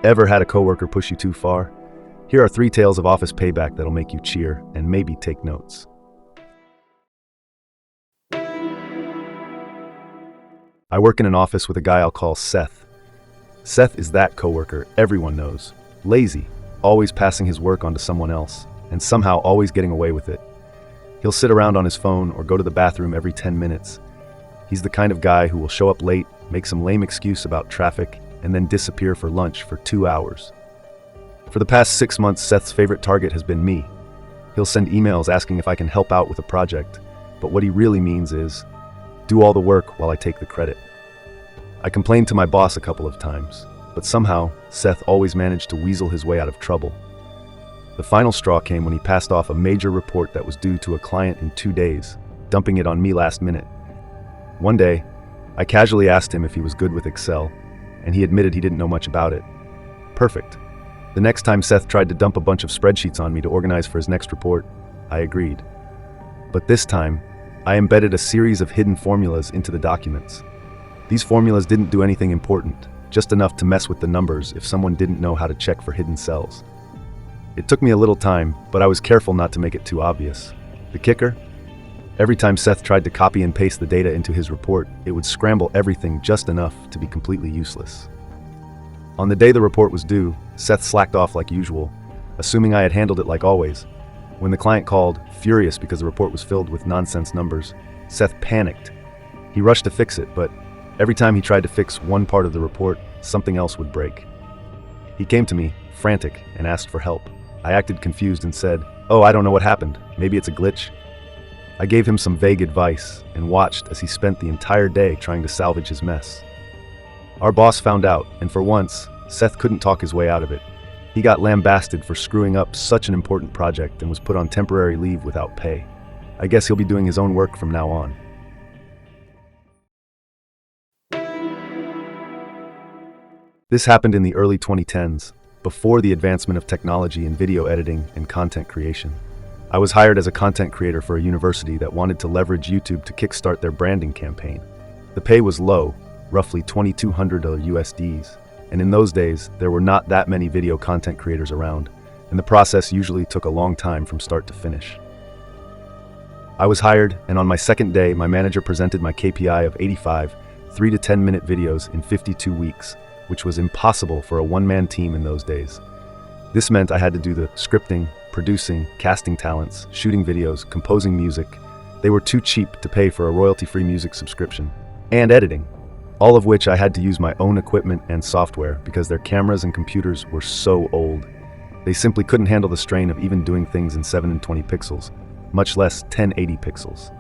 Ever had a coworker push you too far? Here are 3 tales of office payback that'll make you cheer and maybe take notes. I work in an office with a guy I'll call Seth. Seth is that coworker everyone knows. Lazy, always passing his work on to someone else, and somehow always getting away with it. He'll sit around on his phone or go to the bathroom every 10 minutes. He's the kind of guy who will show up late, make some lame excuse about traffic, and then disappear for lunch for 2 hours. For the past 6 months, Seth's favorite target has been me. He'll send emails asking if I can help out with a project, but what he really means is, do all the work while I take the credit. I complained to my boss a couple of times, but somehow, Seth always managed to weasel his way out of trouble. The final straw came when he passed off a major report that was due to a client in 2 days, dumping it on me last minute. One day, I casually asked him if he was good with Excel, and he admitted he didn't know much about it. Perfect. The next time Seth tried to dump a bunch of spreadsheets on me to organize for his next report, I agreed. But this time, I embedded a series of hidden formulas into the documents. These formulas didn't do anything important, just enough to mess with the numbers if someone didn't know how to check for hidden cells. It took me a little time, but I was careful not to make it too obvious. The kicker? Every time Seth tried to copy and paste the data into his report, it would scramble everything just enough to be completely useless. On the day the report was due, Seth slacked off like usual, assuming I had handled it like always. When the client called, furious because the report was filled with nonsense numbers, Seth panicked. He rushed to fix it, but every time he tried to fix one part of the report, something else would break. He came to me, frantic, and asked for help. I acted confused and said, "Oh, I don't know what happened. Maybe it's a glitch." I gave him some vague advice and watched as he spent the entire day trying to salvage his mess. Our boss found out, and for once, Seth couldn't talk his way out of it. He got lambasted for screwing up such an important project and was put on temporary leave without pay. I guess he'll be doing his own work from now on. This happened in the early 2010s, before the advancement of technology in video editing and content creation. I was hired as a content creator for a university that wanted to leverage YouTube to kickstart their branding campaign. The pay was low, roughly $2,200 USDs, and in those days, there were not that many video content creators around, and the process usually took a long time from start to finish. I was hired, and on my second day, my manager presented my KPI of 85 3 to 10 minute videos in 52 weeks, which was impossible for a one-man team in those days. This meant I had to do the scripting, producing, casting talents, shooting videos, composing music. They were too cheap to pay for a royalty-free music subscription, and editing, all of which I had to use my own equipment and software because their cameras and computers were so old. They simply couldn't handle the strain of even doing things in 7 and 20 pixels, much less 1080 pixels.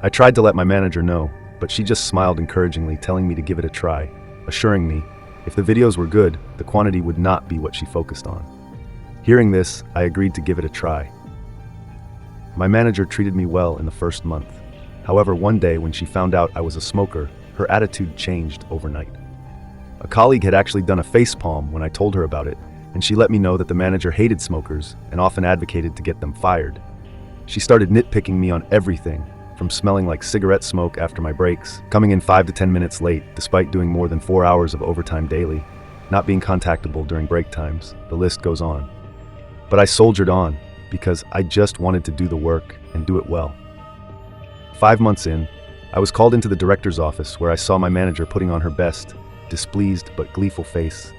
I tried to let my manager know, but she just smiled encouragingly, telling me to give it a try, assuring me, if the videos were good, the quantity would not be what she focused on. Hearing this, I agreed to give it a try. My manager treated me well in the first month. However, one day when she found out I was a smoker, her attitude changed overnight. A colleague had actually done a facepalm when I told her about it, and she let me know that the manager hated smokers and often advocated to get them fired. She started nitpicking me on everything, from smelling like cigarette smoke after my breaks, coming in 5 to 10 minutes late despite doing more than 4 hours of overtime daily, not being contactable during break times. The list goes on. But I soldiered on because I just wanted to do the work and do it well. 5 months in, I was called into the director's office where I saw my manager putting on her best, displeased but gleeful face.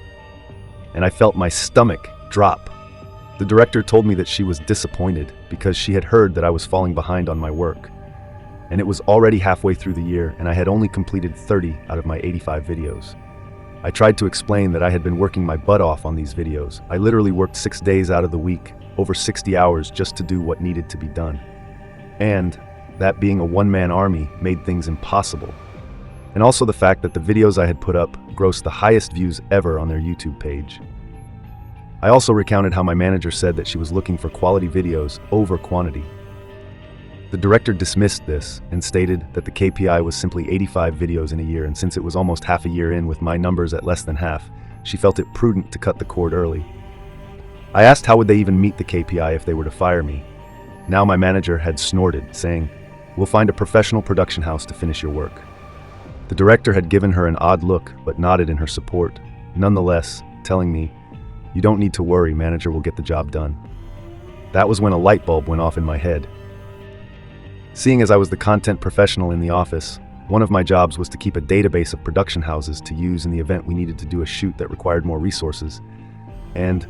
And I felt my stomach drop. The director told me that she was disappointed because she had heard that I was falling behind on my work. And it was already halfway through the year and I had only completed 30 out of my 85 videos. I tried to explain that I had been working my butt off on these videos. I literally worked 6 days out of the week, over 60 hours just to do what needed to be done. And that being a one-man army made things impossible. And also the fact that the videos I had put up grossed the highest views ever on their YouTube page. I also recounted how my manager said that she was looking for quality videos over quantity. The director dismissed this and stated that the KPI was simply 85 videos in a year, and since it was almost half a year in with my numbers at less than half, she felt it prudent to cut the cord early. I asked how would they even meet the KPI if they were to fire me. Now my manager had snorted, saying, "We'll find a professional production house to finish your work." The director had given her an odd look but nodded in her support. Nonetheless, telling me, "You don't need to worry, manager will get the job done." That was when a light bulb went off in my head. Seeing as I was the content professional in the office, one of my jobs was to keep a database of production houses to use in the event we needed to do a shoot that required more resources. And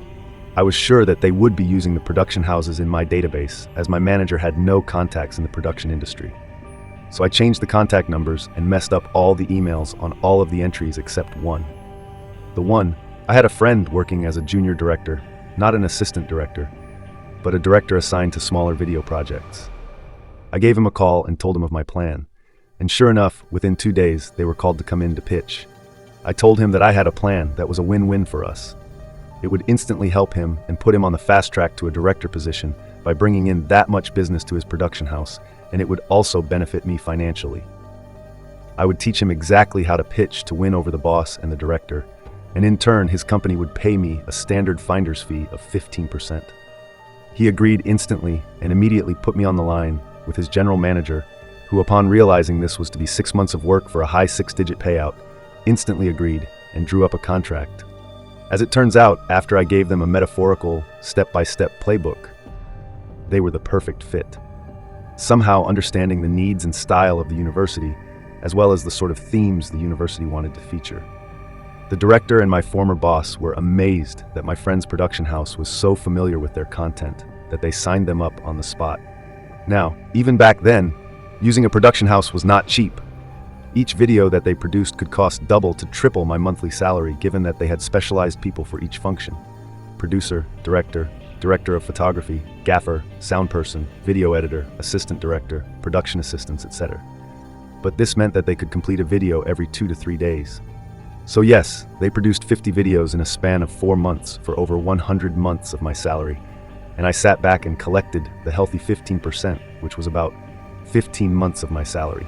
I was sure that they would be using the production houses in my database, as my manager had no contacts in the production industry. So I changed the contact numbers and messed up all the emails on all of the entries except one. The one, I had a friend working as a junior director, not an assistant director, but a director assigned to smaller video projects. I gave him a call and told him of my plan. And sure enough, within 2 days, they were called to come in to pitch. I told him that I had a plan that was a win-win for us. It would instantly help him and put him on the fast track to a director position by bringing in that much business to his production house, and it would also benefit me financially. I would teach him exactly how to pitch to win over the boss and the director, and in turn, his company would pay me a standard finder's fee of 15%. He agreed instantly and immediately put me on the line with his general manager, who, upon realizing this was to be 6 months of work for a high 6-digit payout, instantly agreed and drew up a contract. As it turns out, after I gave them a metaphorical, step-by-step playbook, they were the perfect fit. Somehow understanding the needs and style of the university, as well as the sort of themes the university wanted to feature. The director and my former boss were amazed that my friend's production house was so familiar with their content that they signed them up on the spot. Now, even back then, using a production house was not cheap. Each video that they produced could cost double to triple my monthly salary, given that they had specialized people for each function: producer, director, director of photography, gaffer, sound person, video editor, assistant director, production assistants, etc. But this meant that they could complete a video every 2 to 3 days. So yes, they produced 50 videos in a span of 4 months for over 100 months of my salary, and I sat back and collected the healthy 15%, which was about 15 months of my salary.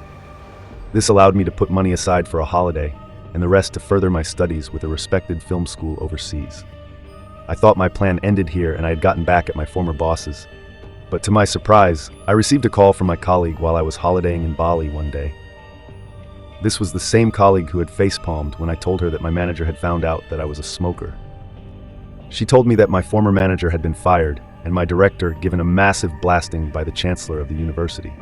This allowed me to put money aside for a holiday, and the rest to further my studies with a respected film school overseas. I thought my plan ended here and I had gotten back at my former bosses. But to my surprise, I received a call from my colleague while I was holidaying in Bali one day. This was the same colleague who had facepalmed when I told her that my manager had found out that I was a smoker. She told me that my former manager had been fired and my director given a massive blasting by the chancellor of the university.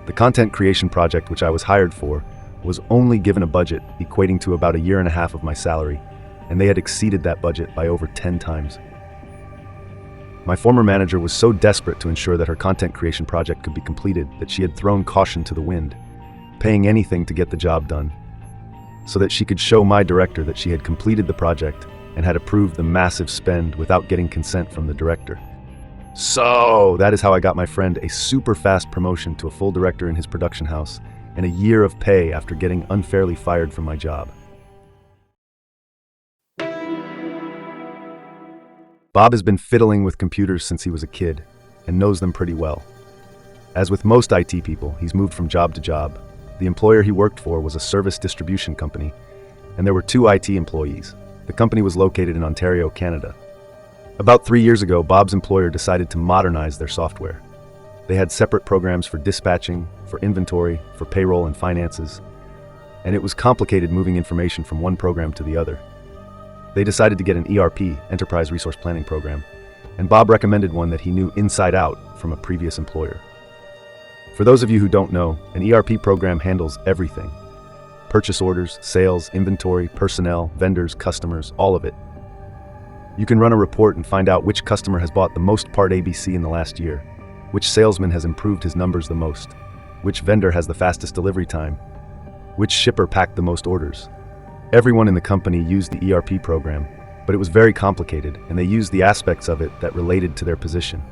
The content creation project which I was hired for was only given a budget equating to about 1.5 years of my salary, and they had exceeded that budget by over 10 times. My former manager was so desperate to ensure that her content creation project could be completed that she had thrown caution to the wind, paying anything to get the job done, so that she could show my director that she had completed the project and had approved the massive spend without getting consent from the director. So that is how I got my friend a super fast promotion to a full director in his production house and a year of pay after getting unfairly fired from my job. Bob has been fiddling with computers since he was a kid and knows them pretty well. As with most IT people, he's moved from job to job. The employer he worked for was a service distribution company, and there were 2 IT employees. The company was located in Ontario, Canada. About 3 years ago, Bob's employer decided to modernize their software. They had separate programs for dispatching, for inventory, for payroll and finances, and it was complicated moving information from one program to the other. They decided to get an ERP, Enterprise Resource Planning program, and Bob recommended one that he knew inside out from a previous employer. For those of you who don't know, an ERP program handles everything: purchase orders, sales, inventory, personnel, vendors, customers, all of it. You can run a report and find out which customer has bought the most part ABC in the last year, which salesman has improved his numbers the most, which vendor has the fastest delivery time, which shipper packed the most orders. Everyone in the company used the ERP program, but it was very complicated, and they used the aspects of it that related to their position.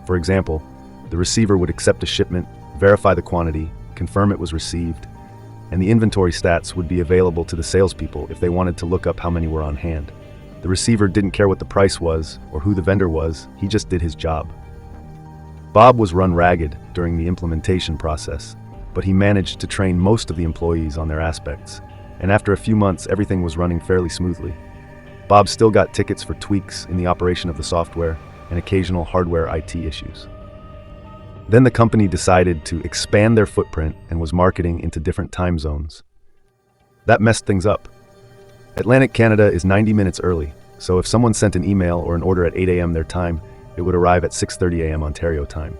For example, the receiver would accept a shipment, verify the quantity, confirm it was received, and the inventory stats would be available to the salespeople if they wanted to look up how many were on hand. The receiver didn't care what the price was or who the vendor was, he just did his job. Bob was run ragged during the implementation process, but he managed to train most of the employees on their aspects, and after a few months everything was running fairly smoothly. Bob still got tickets for tweaks in the operation of the software and occasional hardware IT issues. Then the company decided to expand their footprint and was marketing into different time zones. That messed things up. Atlantic Canada is 90 minutes early, so if someone sent an email or an order at 8 a.m. their time, it would arrive at 6:30 a.m. Ontario time.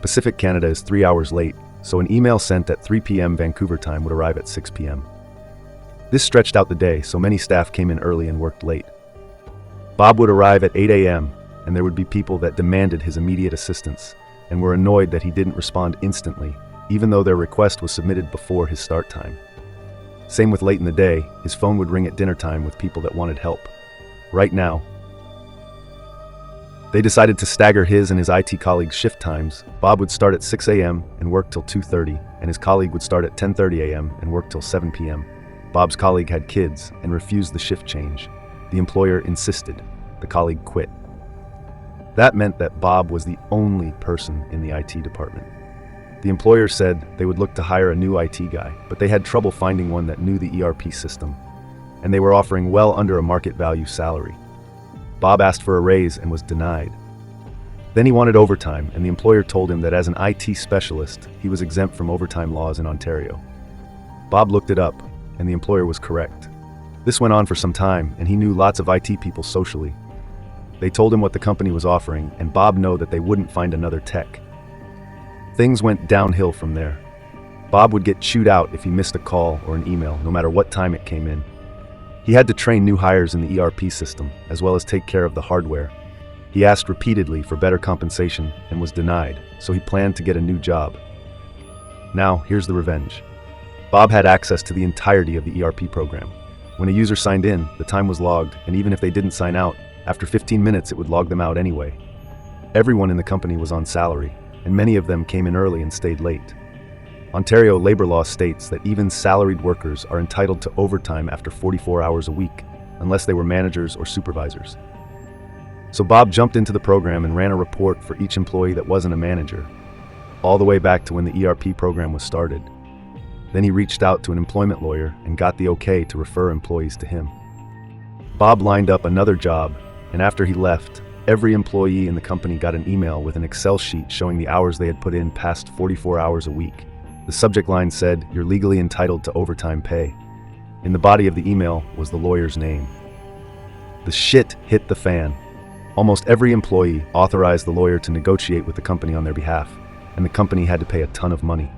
Pacific Canada is 3 hours late, so an email sent at 3 p.m. Vancouver time would arrive at 6 p.m. This stretched out the day, so many staff came in early and worked late. Bob would arrive at 8 a.m., and there would be people that demanded his immediate assistance and were annoyed that he didn't respond instantly, even though their request was submitted before his start time. Same with late in the day, his phone would ring at dinner time with people that wanted help. Right now, they decided to stagger his and his IT colleagues' shift times. Bob would start at 6 a.m. and work till 2:30, and his colleague would start at 10:30 a.m. and work till 7 p.m. Bob's colleague had kids and refused the shift change. The employer insisted. The colleague quit. That meant that Bob was the only person in the IT department. The employer said they would look to hire a new IT guy, but they had trouble finding one that knew the ERP system, and they were offering well under a market value salary. Bob asked for a raise and was denied. Then he wanted overtime, and the employer told him that as an IT specialist, he was exempt from overtime laws in Ontario. Bob looked it up, and the employer was correct. This went on for some time, and he knew lots of IT people socially. They told him what the company was offering, and Bob knew that they wouldn't find another tech. Things went downhill from there. Bob would get chewed out if he missed a call or an email, no matter what time it came in. He had to train new hires in the ERP system, as well as take care of the hardware. He asked repeatedly for better compensation and was denied, so he planned to get a new job. Now, here's the revenge. Bob had access to the entirety of the ERP program. When a user signed in, the time was logged, and even if they didn't sign out, after 15 minutes it would log them out anyway. Everyone in the company was on salary, and many of them came in early and stayed late. Ontario labor law states that even salaried workers are entitled to overtime after 44 hours a week, unless they were managers or supervisors. So Bob jumped into the program and ran a report for each employee that wasn't a manager, all the way back to when the ERP program was started. Then he reached out to an employment lawyer and got the okay to refer employees to him. Bob lined up another job, and after he left, every employee in the company got an email with an Excel sheet showing the hours they had put in past 44 hours a week. The subject line said, "You're legally entitled to overtime pay." In the body of the email was the lawyer's name. The shit hit the fan. Almost every employee authorized the lawyer to negotiate with the company on their behalf, and the company had to pay a ton of money.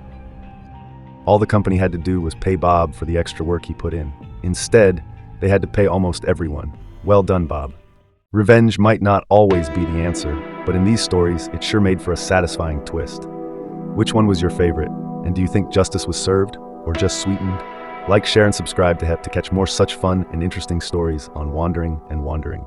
All the company had to do was pay Bob for the extra work he put in. Instead, they had to pay almost everyone. Well done, Bob. Revenge might not always be the answer, but in these stories, it sure made for a satisfying twist. Which one was your favorite? And do you think justice was served, or just sweetened? Like, share, and subscribe to catch more such fun and interesting stories on Wandering and Wandering.